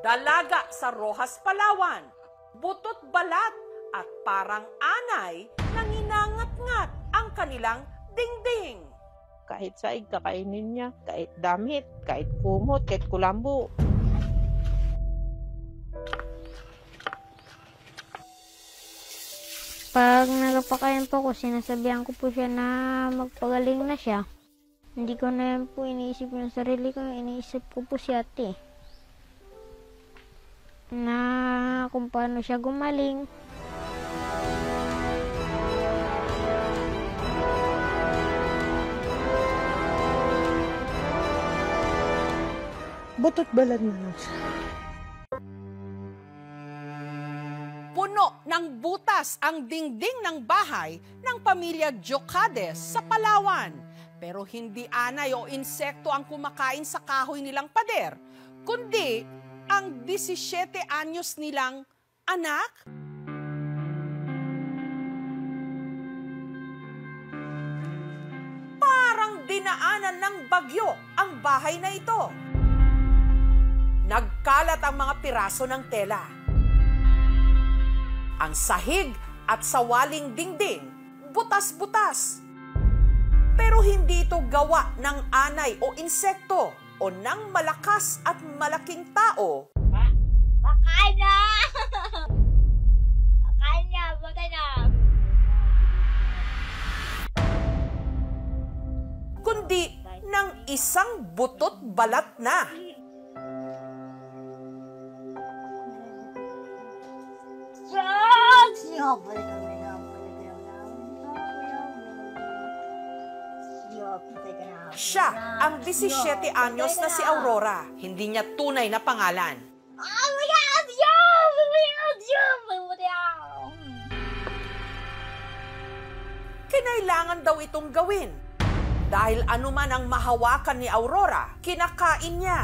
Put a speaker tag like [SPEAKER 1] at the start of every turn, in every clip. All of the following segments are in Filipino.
[SPEAKER 1] Dalaga sa Roxas, Palawan, butot balat at parang anay na nginangat-ngat ang kanilang dingding.
[SPEAKER 2] Kahit saig kakainin niya, kahit damit, kahit kumot, kahit kulambo.
[SPEAKER 3] Pag nagpapakain po ko, sinasabihan ko po siya na magpagaling na siya. Hindi ko na yan po iniisip yung sarili ko, iniisip ko po si ate. Na kung paano siya gumaling.
[SPEAKER 2] Butot balad na lang siya.
[SPEAKER 1] Puno ng butas ang dingding ng bahay ng pamilya Jocades sa Palawan. Pero hindi anay o insekto ang kumakain sa kahoy nilang pader, kundi ang 17 anyos nilang anak. Parang dinaanan ng bagyo ang bahay na ito. Nagkalat ang mga piraso ng tela. Ang sahig at sawaling dingding, butas-butas. Pero hindi ito gawa ng anay o insekto o ng malakas at malaking tao.
[SPEAKER 3] Pakain na! Pakain na! Pakain na!
[SPEAKER 1] Kundi ng isang butot balat na. Siya ang 17 anyos na si Aurora. Hindi niya tunay na pangalan. Kinailangan daw itong gawin. Dahil anuman ang mahawakan ni Aurora, kinakain niya.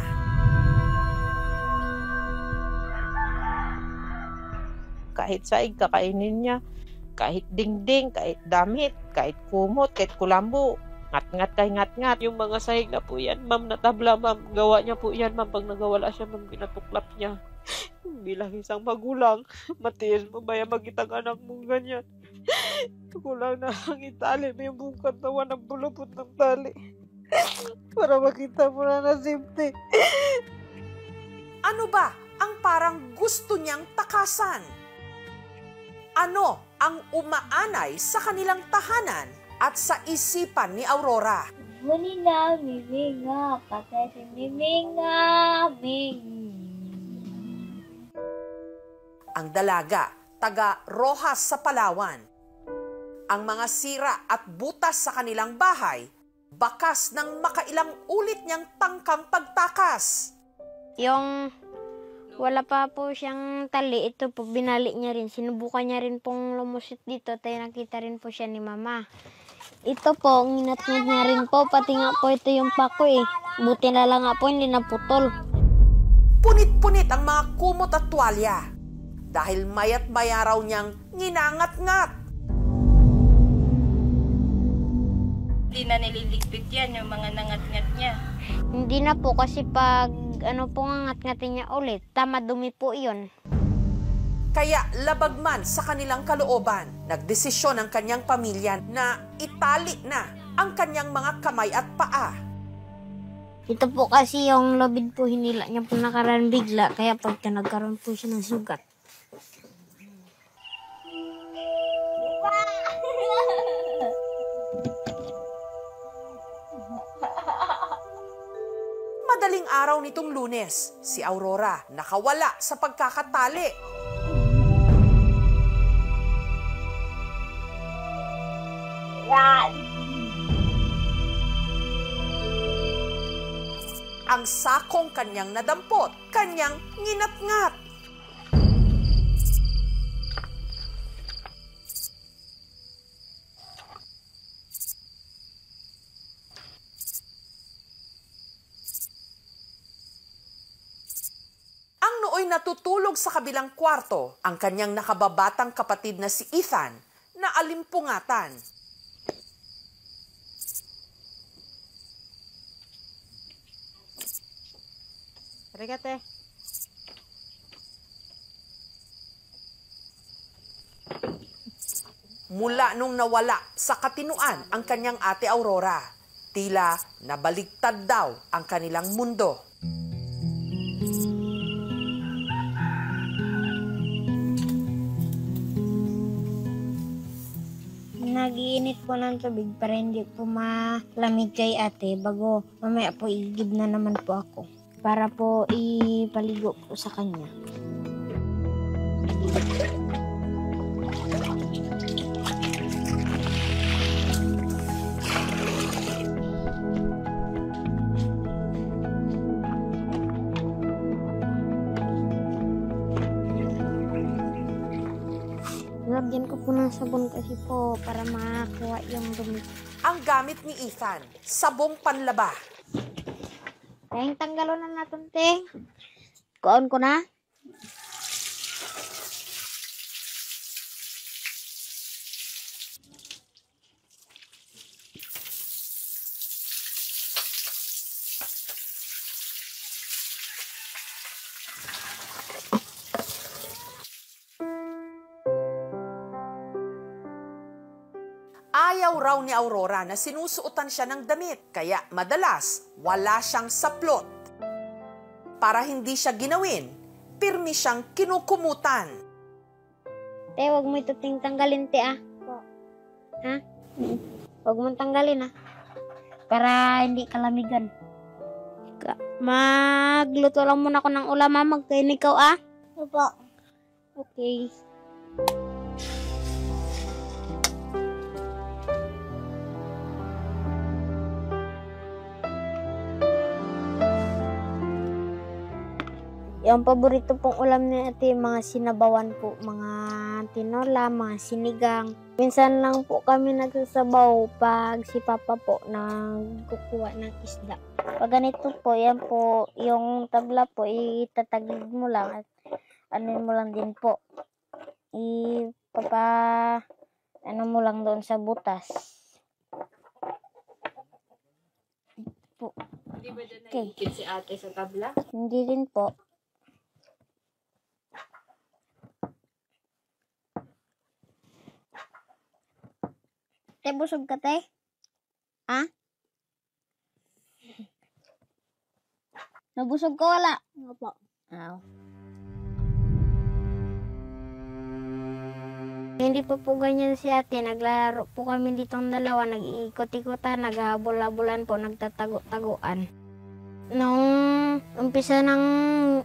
[SPEAKER 2] Kahit saig kakainin niya, kahit dingding, kahit damit, kahit kumot, kahit kulambo. Ngat-ngat kay ngat-ngat. Yung mga sahig na po yan, ma'am, natabla, ma'am. Gawa niya po yan, ma'am. Pag nagawala siya, ma'am, pinatuklap niya. Bilang isang magulang, matiis mo ba yung magitang anak mong ganyan? Kulang na ang itali mo yung buong katawan ng bulupot ng tali. Para makita mo na safety.
[SPEAKER 1] Ano ba ang parang gusto niyang takasan? Ano ang umaanay sa kanilang tahanan at sa isipan ni Aurora?
[SPEAKER 3] Muli na, miminga, patay si miminga, ming.
[SPEAKER 1] Ang dalaga, taga Roxas sa Palawan. Ang mga sira at butas sa kanilang bahay, bakas ng makailang ulit niyang tangkang pagtakas.
[SPEAKER 3] Yung wala pa po siyang tali, ito po binalik niya rin. Sinubukan niya rin pong lumusit dito, tayo nakita rin po siya ni mama. Ito po, nginat-ngat niya rin po, pati nga po ito yung pako eh. Buti na lang nga po, hindi naputol.
[SPEAKER 1] Punit-punit ang mga kumot at tuwalya. Dahil mayat maya raw niyang nginangat-ngat.
[SPEAKER 4] Hindi na nililigpit yan, yung mga nangat-ngat niya.
[SPEAKER 3] Hindi na po kasi pag ano po ngat-ngatin niya ulit, tama-dumi po iyon.
[SPEAKER 1] Kaya labag man sa kanilang kalooban, nagdesisyon ang kanyang pamilya na itali na ang kanyang mga kamay at paa.
[SPEAKER 3] Ito po kasi yung lobid po hinila niya po nakaraan bigla, kaya pagka nagkaroon po siya ng sugat.
[SPEAKER 1] Madaling araw nitong Lunes, si Aurora nakawala sa pagkakatali. Ang sakong kanyang nadampot, kanyang nginat-ngat. Ang nooy natutulog sa kabilang kwarto, ang kanyang nakababatang kapatid na si Ethan na alimpungatan.
[SPEAKER 2] Regate.
[SPEAKER 1] mula nung nawala sa katinuan ang kanyang ate Aurora. Tila nabaligtad daw ang kanilang mundo.
[SPEAKER 3] Nag-iinit po ng tubig para hindi po malamig kay ate bago mamaya po igib na naman po ako para po ipaligo po sa kanya. Lagyan ko po ng sabon kasi po para makakuha yung dumi.
[SPEAKER 1] Ang gamit ni Ethan, sabong panlaba.
[SPEAKER 3] Teng, tanggalo na natin, Teng. Kuon ko na.
[SPEAKER 1] Ayaw raw ni Aurora na sinusuotan siya ng damit, kaya madalas wala siyang saplot. Para hindi siya ginawin, pirmi siyang kinukumutan.
[SPEAKER 3] Te, wag mo ito tanggalin, te, ah. Ha? Wag mo tanggalin, ah. Para hindi kalamigan. Magluto lang muna ako ng ulam, ah. Magkain ikaw, ah. Opo. Okay. Yung paborito pong ulam ni ate, mga sinabawan po, mga tinola, mga sinigang. Minsan lang po kami nagsasabaw pag si Papa po nagkukuha ng isda. Pag ganito po, yan po, yung tabla po, itatagig mo lang at ano mo lang din po. Ano mo lang doon sa butas. Po.
[SPEAKER 4] Hindi ba dyan naiikit si ate sa tabla?
[SPEAKER 3] Hindi din po. Te, busog ka, te? Ha? Nabusog ka, wala? Opo. Hindi po ganyan si ate. Naglalaro po kami ditong dalawa. Nag-iikot-ikotan, naghahabol-habulan po, nagtatago-taguan. Nung umpisa ng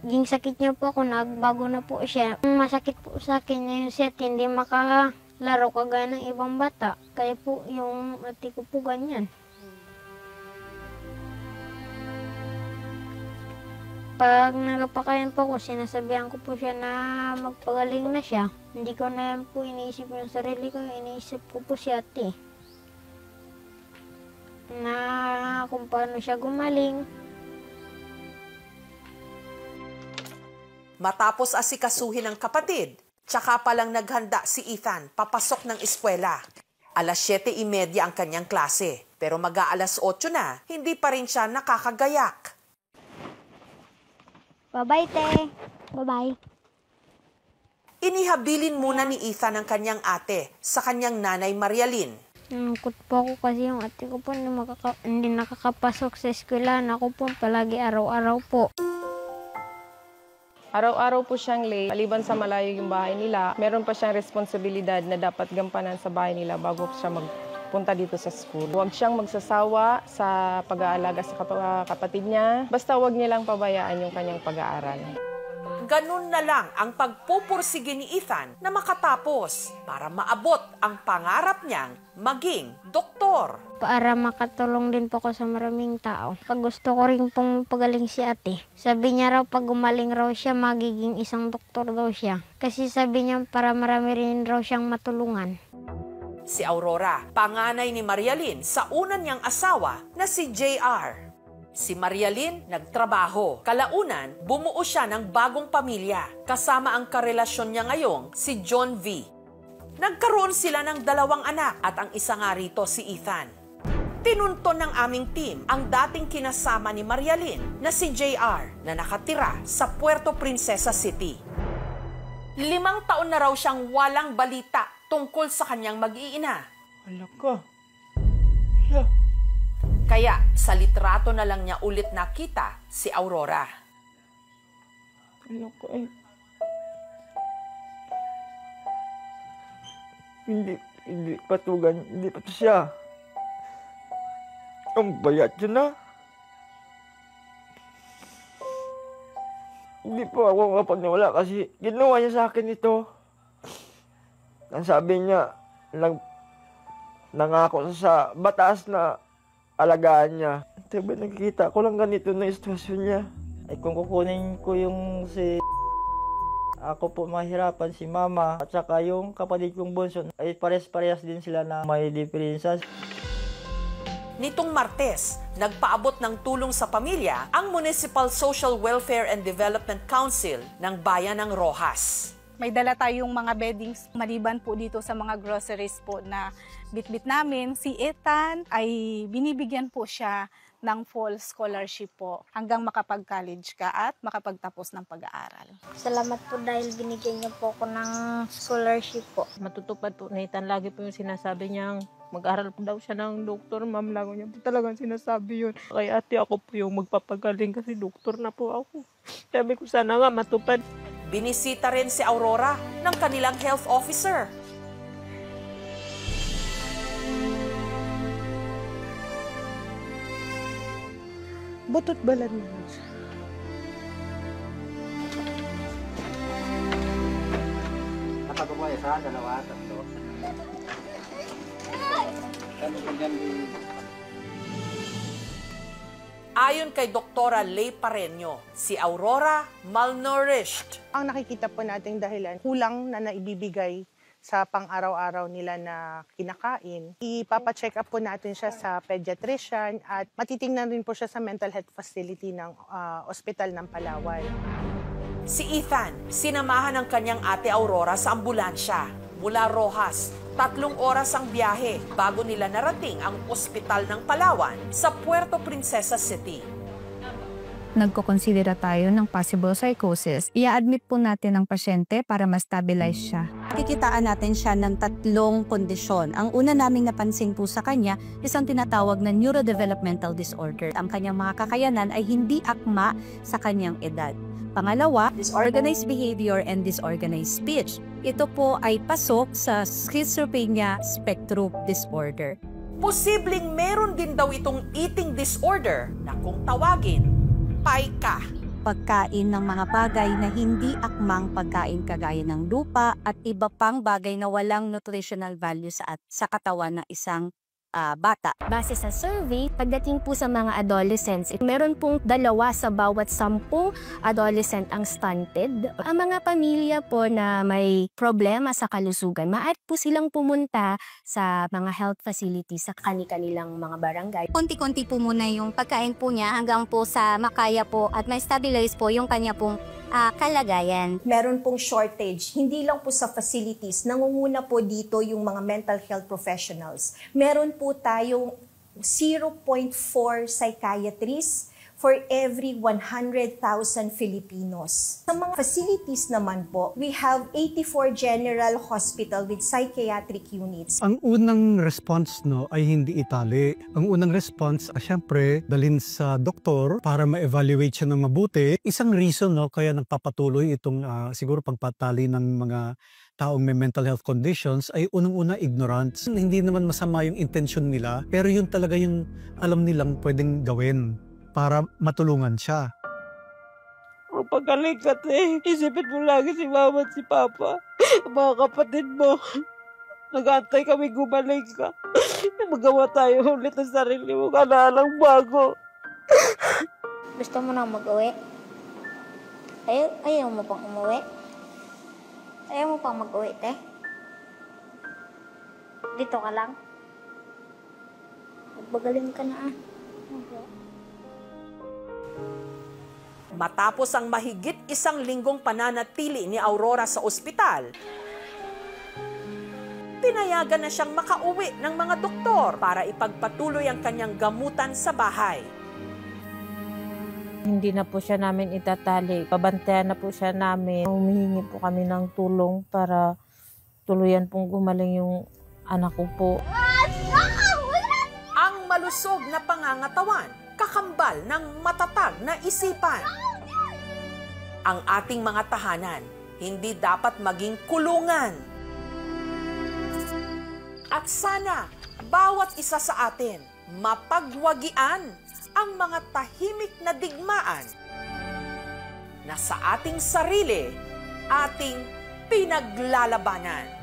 [SPEAKER 3] ging sakit niya po ako, nagbago na po siya. Masakit po sa akin ngayon si ate, hindi makalaro kagaya ng ibang bata. Kaya po yung ate ko po ganyan. Pag nagpakain po ako, sinasabihan ko po siya na magpagaling na siya. Hindi ko na yan po iniisip yung sarili ko, iniisip ko po si ate. Na kung paano siya gumaling.
[SPEAKER 1] Matapos asikasuhin ng kapatid, tsaka palang naghanda si Ethan papasok ng eskwela. Alas 7:30 ang kanyang klase, pero mag-aalas 8 na, hindi pa rin siya nakakagayak.
[SPEAKER 3] Bye-bye, te. Bye-bye.
[SPEAKER 1] Inihabilin muna ni Ethan ang kanyang ate sa kanyang nanay Marialyn.
[SPEAKER 3] Nangkot po ako kasi yung ate ko po hindi nakakapasok sa eskwela. Ako po palagi araw-araw po.
[SPEAKER 5] Araw-araw po siyang late. Maliban sa malayo yung bahay nila, meron pa siyang responsibilidad na dapat gampanan sa bahay nila bago siya magpunta dito sa school. Huwag siyang magsasawa sa pag-aalaga sa kapatid niya. Basta huwag niya lang pabayaan yung kanyang pag-aaral.
[SPEAKER 1] Ganun na lang ang pagpupursige ni Ethan na makatapos para maabot ang pangarap niyang maging doktor.
[SPEAKER 3] Para makatulong din po ako sa maraming tao. Pag gusto ko rin pong pagaling si ate. Sabi niya raw pag gumaling raw siya, magiging isang doktor daw siya. Kasi sabi niya para marami rin raw siyang matulungan.
[SPEAKER 1] Si Aurora, panganay ni Marialyn sa una niyang asawa na si JR. Si Marialyn nagtrabaho. Kalaunan, bumuo siya ng bagong pamilya kasama ang karelasyon niya ngayong si John V. Nagkaroon sila ng 2 anak at ang isa nga rito si Ethan. Tinunton ng aming team ang dating kinasama ni Marialyn na si JR na nakatira sa Puerto Princesa City. 5 taon na raw siyang walang balita tungkol sa kanyang mag-iina.
[SPEAKER 6] Anak ka.
[SPEAKER 1] Kaya sa litrato na lang niya ulit nakita si Aurora.
[SPEAKER 6] Anak ko eh. Hindi pa to siya. Ang bayat yun na. Hindi po ako mapagniwala kasi ginawa niya sa akin ito. Ang sabi niya, nangako sa batas na alagaan niya. Diba nakikita ko lang ganito na istasyon niya.
[SPEAKER 7] Ay kung kukunin ko yung ako po mahirapan si mama at saka yung kapatid kong bunso ay pares-parehas din sila na may diferensya.
[SPEAKER 1] Nitong Martes, nagpaabot ng tulong sa pamilya ang Municipal Social Welfare and Development Council ng Bayan ng Roxas.
[SPEAKER 8] May dala tayong mga beddings maliban po dito sa mga groceries po na bitbit namin. Si Ethan ay binibigyan po siya ng full scholarship po hanggang makapag-college ka at makapagtapos ng pag-aaral.
[SPEAKER 3] Salamat po dahil binigyan niyo po ako ng scholarship po.
[SPEAKER 2] Matutupad po Nathan, lagi po yung sinasabi niyang mag-aral po daw siya ng doktor, ma'am. Lagi niya po talagang sinasabi yun. Kaya ate, ako po yung magpapagaling kasi doktor na po ako. Sabi ko sana nga matupad.
[SPEAKER 1] Binisita rin si Aurora ng kanilang health officer.
[SPEAKER 5] Butot balan naman siya.
[SPEAKER 9] Nakatubay, isa, dalawa, tatlo.
[SPEAKER 1] Ayon kay Doktora Lay Pareño, si Aurora malnourished.
[SPEAKER 10] Ang nakikita po nating dahilan, kulang na naibibigay sa pang-araw-araw nila na kinakain. Ipapacheck up po natin siya sa pediatrician at matitingnan rin po siya sa mental health facility ng ospital ng Palawan.
[SPEAKER 1] Si Ethan, sinamahan ng kanyang ate Aurora sa ambulansya mula Roxas. 3 oras ang biyahe bago nila narating ang ospital ng Palawan sa Puerto Princesa City.
[SPEAKER 11] Nagko-considera tayo ng possible psychosis. I-admit po natin ang pasyente para ma-stabilize siya.
[SPEAKER 12] Kikitaan natin siya ng 3 kondisyon. Ang una naming napansin po sa kanya is ang tinatawag na neurodevelopmental disorder. Ang kanyang mga kakayanan ay hindi akma sa kanyang edad. Pangalawa, disorganized behavior and disorganized speech. Ito po ay pasok sa schizophrenia spectrum disorder.
[SPEAKER 1] Posibleng meron din daw itong eating disorder na kung tawagin, PICA.
[SPEAKER 12] Pagkain ng mga bagay na hindi akmang pagkain kagaya ng lupa at iba pang bagay na walang nutritional value sa katawan ng isang bata.
[SPEAKER 13] Base sa survey, pagdating po sa mga adolescents, meron pong 2 sa bawat 10 adolescent ang stunted. Ang mga pamilya po na may problema sa kalusugan, maaari po silang pumunta sa mga health facilities sa kanilang mga barangay.
[SPEAKER 14] Konti-konti po muna yung pagkain po niya hanggang po sa makaya po at may stabilize po yung kanya pong kalagayan.
[SPEAKER 15] Meron pong shortage, hindi lang po sa facilities, nangunguna po dito yung mga mental health professionals. Meron po tayong 0.4 psychiatrists for every 100,000 Filipinos. Sa mga facilities naman po, we have 84 general hospital with psychiatric units.
[SPEAKER 16] Ang unang response ay hindi itali. Ang unang response, syempre, dalhin sa doktor para ma-evaluate siya ng mabuti. Isang reason kaya nagpapatuloy itong siguro pagpatali ng mga taong may mental health conditions ay unang-una ignorance. Hindi naman masama yung intention nila, pero yun talaga yung alam nilang pwedeng gawin para matulungan siya.
[SPEAKER 2] Pagaling ka, isipin mo lagi si mama at si papa. Mga kapatid mo. Nag-aantay kami gumaling ka. Magawa tayo ulit ng sarili mo. Kanaalang bago.
[SPEAKER 3] Gusto mo na mag-uwi? Ayaw mo pang umuwi? Ayaw mo pang mag-uwi, te? Dito ka lang? Magbagaling ka na
[SPEAKER 1] Matapos ang mahigit 1 linggong pananatili ni Aurora sa ospital, pinayagan na siyang makauwi ng mga doktor para ipagpatuloy ang kanyang gamutan sa bahay.
[SPEAKER 2] Hindi na po siya namin itatali. Pabantayan na po siya namin. Humihingi po kami ng tulong para tuluyan pong gumaling yung anak ko po.
[SPEAKER 1] Ang malusog na pangangatawan, kakambal ng matatag na isipan. Ang ating mga tahanan, hindi dapat maging kulungan. At sana, bawat isa sa atin, mapagwagian ang mga tahimik na digmaan na sa ating sarili, ating pinaglalabanan.